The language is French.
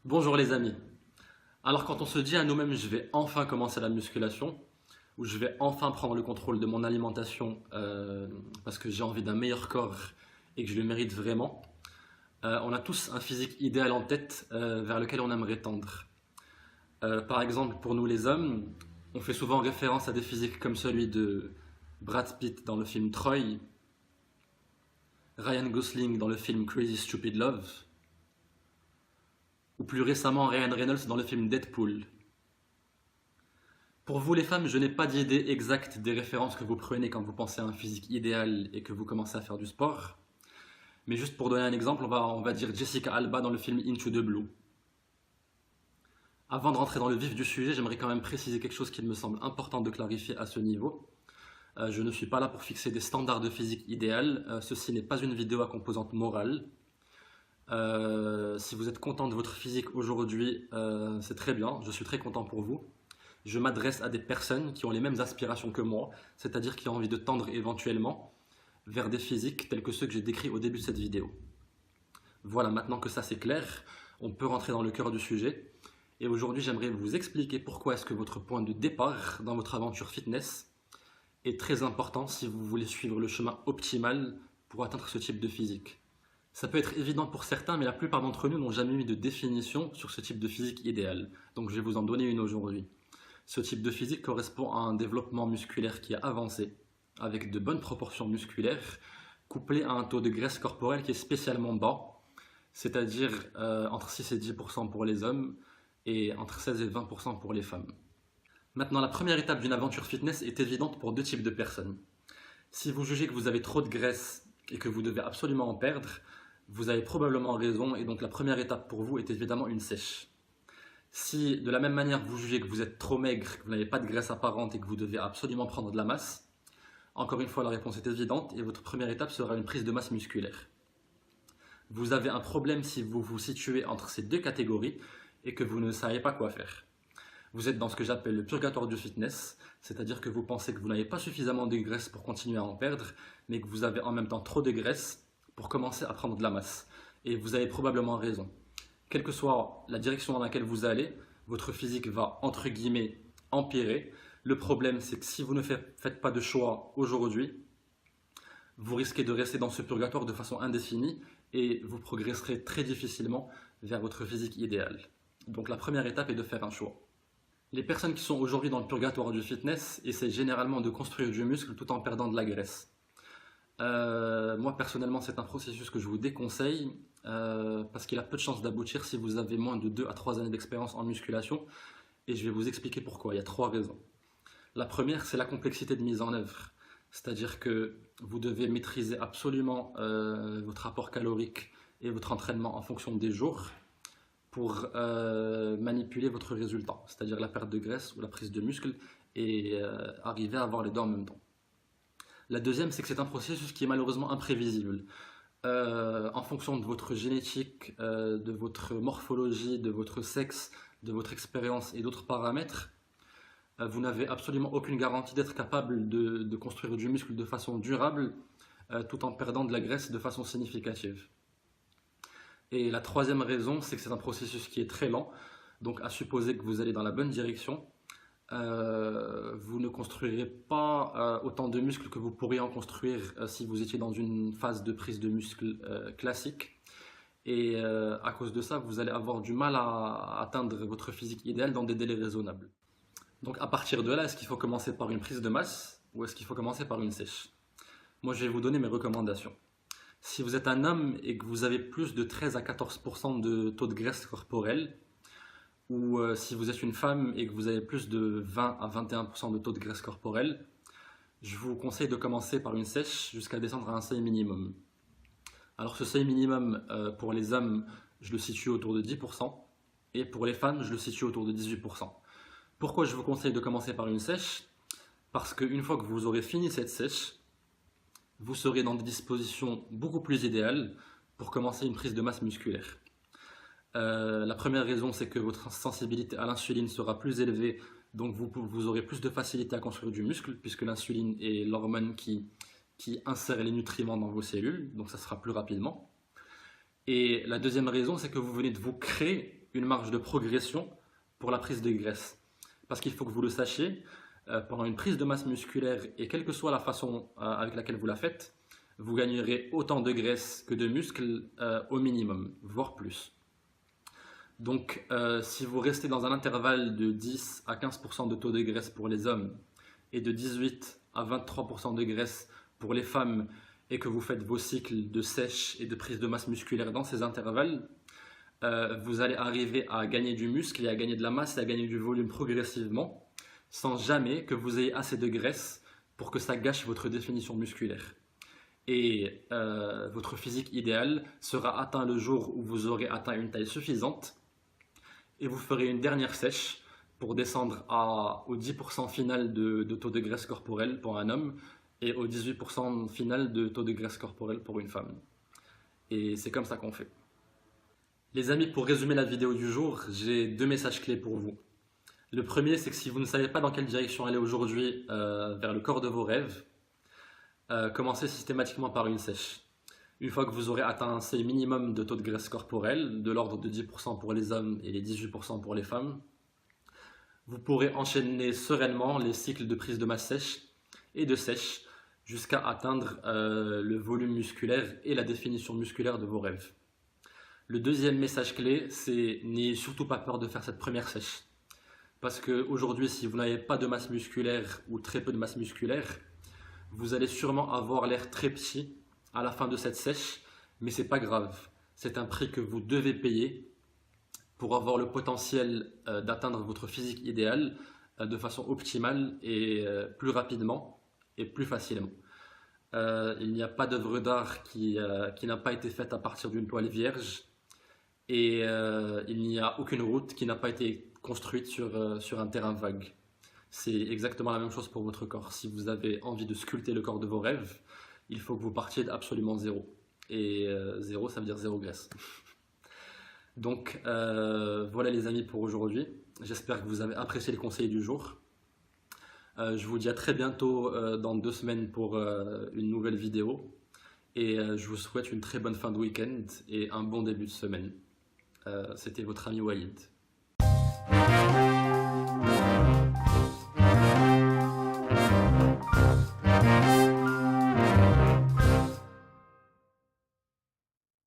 Bonjour les amis. Alors quand on se dit à nous-mêmes je vais enfin commencer la musculation ou je vais enfin prendre le contrôle de mon alimentation parce que j'ai envie d'un meilleur corps et que je le mérite vraiment, on a tous un physique idéal en tête vers lequel on aimerait tendre. Par exemple pour nous les hommes, on fait souvent référence à des physiques comme celui de Brad Pitt dans le film Troy, Ryan Gosling dans le film Crazy Stupid Love ou plus récemment Ryan Reynolds dans le film Deadpool. Pour vous les femmes, je n'ai pas d'idée exacte des références que vous prenez quand vous pensez à un physique idéal et que vous commencez à faire du sport. Mais juste pour donner un exemple, on va dire Jessica Alba dans le film Into the Blue. Avant de rentrer dans le vif du sujet, j'aimerais quand même préciser quelque chose qu'il me semble important de clarifier à ce niveau. Je ne suis pas là pour fixer des standards de physique idéal. Ceci n'est pas une vidéo à composante morale. Si vous êtes content de votre physique aujourd'hui, c'est très bien, je suis très content pour vous. Je m'adresse à des personnes qui ont les mêmes aspirations que moi, c'est-à-dire qui ont envie de tendre éventuellement vers des physiques tels que ceux que j'ai décrits au début de cette vidéo. Voilà, maintenant que ça c'est clair, on peut rentrer dans le cœur du sujet. Et aujourd'hui, j'aimerais vous expliquer pourquoi est-ce que votre point de départ dans votre aventure fitness est très important si vous voulez suivre le chemin optimal pour atteindre ce type de physique. Ça peut être évident pour certains, mais la plupart d'entre nous n'ont jamais mis de définition sur ce type de physique idéal. Donc je vais vous en donner une aujourd'hui. Ce type de physique correspond à un développement musculaire qui est avancé, avec de bonnes proportions musculaires, couplé à un taux de graisse corporelle qui est spécialement bas, c'est-à-dire entre 6 et 10% pour les hommes et entre 16 et 20% pour les femmes. Maintenant, la première étape d'une aventure fitness est évidente pour deux types de personnes. Si vous jugez que vous avez trop de graisse et que vous devez absolument en perdre, vous avez probablement raison et donc la première étape pour vous est évidemment une sèche. Si de la même manière vous jugez que vous êtes trop maigre, que vous n'avez pas de graisse apparente et que vous devez absolument prendre de la masse, encore une fois la réponse est évidente et votre première étape sera une prise de masse musculaire. Vous avez un problème si vous vous situez entre ces deux catégories et que vous ne savez pas quoi faire. Vous êtes dans ce que j'appelle le purgatoire du fitness, c'est-à-dire que vous pensez que vous n'avez pas suffisamment de graisse pour continuer à en perdre, mais que vous avez en même temps trop de graisse pour commencer à prendre de la masse. Et vous avez probablement raison. Quelle que soit la direction dans laquelle vous allez, votre physique va, entre guillemets, empirer. Le problème, c'est que si vous ne faites pas de choix aujourd'hui, vous risquez de rester dans ce purgatoire de façon indéfinie et vous progresserez très difficilement vers votre physique idéal. Donc la première étape est de faire un choix. Les personnes qui sont aujourd'hui dans le purgatoire du fitness essaient généralement de construire du muscle tout en perdant de la graisse. Moi personnellement c'est un processus que je vous déconseille parce qu'il a peu de chances d'aboutir si vous avez moins de 2 à 3 années d'expérience en musculation et je vais vous expliquer pourquoi. Il y a 3 raisons. La première c'est la complexité de mise en œuvre, c'est-à-dire que vous devez maîtriser absolument votre apport calorique et votre entraînement en fonction des jours pour manipuler votre résultat, c'est-à-dire la perte de graisse ou la prise de muscle et arriver à avoir les deux en même temps. La deuxième, c'est que c'est un processus qui est malheureusement imprévisible. En fonction de votre génétique, de votre morphologie, de votre sexe, de votre expérience et d'autres paramètres, vous n'avez absolument aucune garantie d'être capable de construire du muscle de façon durable tout en perdant de la graisse de façon significative. Et la troisième raison, c'est que c'est un processus qui est très lent, donc à supposer que vous allez dans la bonne direction, vous ne construirez pas autant de muscles que vous pourriez en construire si vous étiez dans une phase de prise de muscle classique. Et à cause de ça, vous allez avoir du mal à atteindre votre physique idéal dans des délais raisonnables. Donc à partir de là, est-ce qu'il faut commencer par une prise de masse ou est-ce qu'il faut commencer par une sèche? Moi, je vais vous donner mes recommandations. Si vous êtes un homme et que vous avez plus de 13 à 14% de taux de graisse corporelle, ou si vous êtes une femme et que vous avez plus de 20 à 21% de taux de graisse corporelle, je vous conseille de commencer par une sèche jusqu'à descendre à un seuil minimum. Alors ce seuil minimum pour les hommes, je le situe autour de 10% et pour les femmes, je le situe autour de 18%. Pourquoi je vous conseille de commencer par une sèche? Parce qu'une fois que vous aurez fini cette sèche, vous serez dans des dispositions beaucoup plus idéales pour commencer une prise de masse musculaire. La première raison, c'est que votre sensibilité à l'insuline sera plus élevée, donc vous aurez plus de facilité à construire du muscle, puisque l'insuline est l'hormone qui insère les nutriments dans vos cellules, donc ça sera plus rapidement. Et la deuxième raison, c'est que vous venez de vous créer une marge de progression pour la prise de graisse. Parce qu'il faut que vous le sachiez, pendant une prise de masse musculaire, et quelle que soit la façon avec laquelle vous la faites, vous gagnerez autant de graisse que de muscles au minimum, voire plus. Donc, si vous restez dans un intervalle de 10 à 15% de taux de graisse pour les hommes et de 18 à 23% de graisse pour les femmes, et que vous faites vos cycles de sèche et de prise de masse musculaire dans ces intervalles, vous allez arriver à gagner du muscle et à gagner de la masse et à gagner du volume progressivement, sans jamais que vous ayez assez de graisse pour que ça gâche votre définition musculaire. Et votre physique idéal sera atteint le jour où vous aurez atteint une taille suffisante, et vous ferez une dernière sèche pour descendre au 10% final de taux de graisse corporelle pour un homme et au 18% final de taux de graisse corporelle pour une femme. Et c'est comme ça qu'on fait. Les amis, pour résumer la vidéo du jour, j'ai 2 messages clés pour vous. Le premier, c'est que si vous ne savez pas dans quelle direction aller aujourd'hui vers le corps de vos rêves, commencez systématiquement par une sèche. Une fois que vous aurez atteint un seuil minimum de taux de graisse corporelle, de l'ordre de 10% pour les hommes et les 18% pour les femmes, vous pourrez enchaîner sereinement les cycles de prise de masse sèche et de sèche jusqu'à atteindre le volume musculaire et la définition musculaire de vos rêves. Le deuxième message clé, c'est n'ayez surtout pas peur de faire cette première sèche. Parce qu'aujourd'hui, si vous n'avez pas de masse musculaire ou très peu de masse musculaire, vous allez sûrement avoir l'air très petit à la fin de cette sèche, mais c'est pas grave. C'est un prix que vous devez payer pour avoir le potentiel d'atteindre votre physique idéal de façon optimale et plus rapidement et plus facilement. Il n'y a pas d'œuvre d'art qui n'a pas été faite à partir d'une toile vierge, et il n'y a aucune route qui n'a pas été construite sur un terrain vague. C'est exactement la même chose pour votre corps. Si vous avez envie de sculpter le corps de vos rêves, il faut que vous partiez d'absolument zéro. Et zéro, ça veut dire zéro graisse. Donc voilà les amis pour aujourd'hui. J'espère que vous avez apprécié les conseils du jour. Je vous dis à très bientôt dans 2 semaines pour une nouvelle vidéo. Et je vous souhaite une très bonne fin de week-end et un bon début de semaine. C'était votre ami Walid.